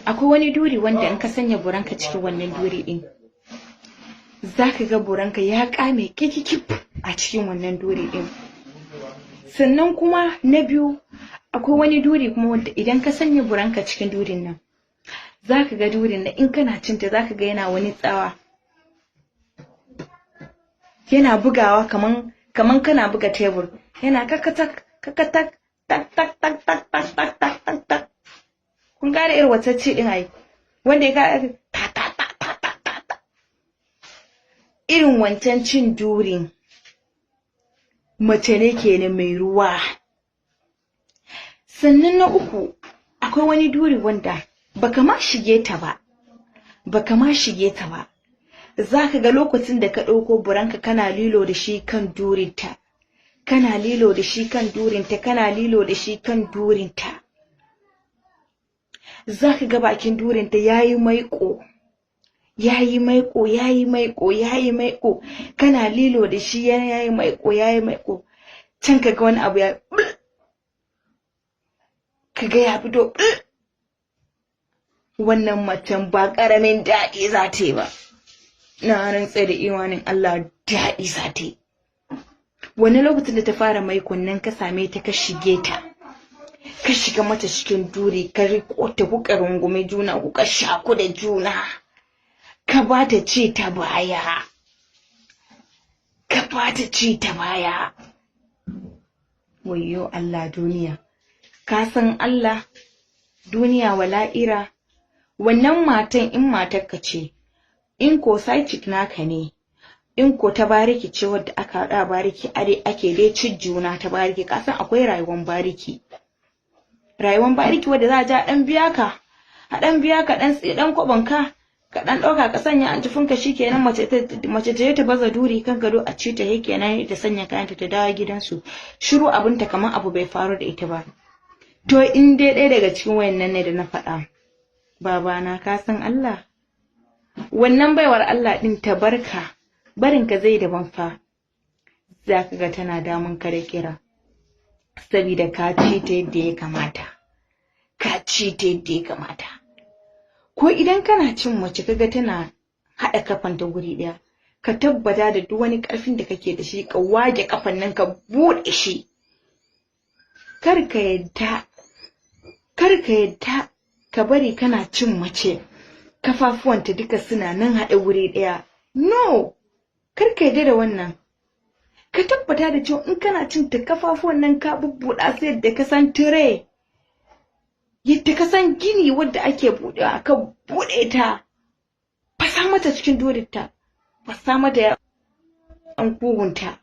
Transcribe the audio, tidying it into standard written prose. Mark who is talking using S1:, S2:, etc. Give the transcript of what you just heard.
S1: akwai wani duri wanda in ka sanya buranka cikin wannan duri din zaka ga buranka ya kame kikikip a cikin wannan duri din. Sannan kuma na biyu akwai wani duri kuma wanda idan ka sanya buranka cikin durin nan zaka ga durin nan in kana cinta zaka ga yana wani tsawa, yana bugawa kaman kana buga tebur, yana kakatak kakatak tak tak tak tak tak tak tak tak tak. Kun gane irin wacce din ai wanda ya ga ta ta ta ta ta ta irin wancan cin durin mace ne kenan mai ruwa. Sannan na uku akwai wani duri wanda baka ma shige ta ba zaka ga lokacin da ka dauko buranka kana lilo da shi kan durinta, kana lilo da shi kan durinta, kana lilo da shi kan durinta, zaka ga bakin durinta yayi maiƙo, yayi maiƙo, yayi maiƙo, yayi maiƙo, kana lilo da shi yayi maiƙo, yayi maiƙo, can kaga wani abu ya kaga ya fito. Wannan macen ba karamin daɗi za ta yi ba, na rantsa da imanin Allah daɗi za ta yi. Wani lokacin da ta fara maikon nan ka same ta ka shige ta, ka shiga mata cikin duri, ka riko ta kuka rungume juna, kuka shaku da juna, ka ba ta ci ta baya, ka ba ta ci ta baya. Wayyo Allah duniya, ka san Allah duniya wala'ira. Wannan matan in matarka ce, in ko side chick naka ne, in ko ta bariki ce wadda aka haɗa bariki ake dai cin juna ta bariki, ka san akwai rayuwar bariki. Rayuwar bariki wadda za a ja ɗan biya ka, a ɗan biya ka ɗan kwabanka, ka ɗan ɗauka ka sanya a jifinka shikenan mace ta baza duri kan gado a ci ta kenan ta sanya kayanta ta dawo gidansu. Shiru abinta kamar abu bai faru da ita ba. To in dai ɗaya daga cikin wayannan ne da na faɗa, babana ka san Allah, wannan baiwar Allah din ta barka, barinka zai daban fa. Zaka ga tana damun ka da kira saboda ka ci ta yadda ya kamata, ka ci ta yadda ya kamata. Ko idan kana cin mace kaga tana haɗa kafanta guri ɗaya, ka tabbata da duk wani ƙarfin da kake da shi ka wage kafan nan ka buɗe shi. Kar ka yadda ka bari kana cin mace kafafuwanta duka suna nan haɗe wuri ɗaya. No, kar ka yadda da wannan. Ka tabbata da cewa in kana cin ta kafafuwan nan ka bubbuɗa su yadda ka san tire, yadda ka san gini wadda ake buɗewa, ka buɗe ta, fasa mata cikin dorinta, fasa mata an kugunta.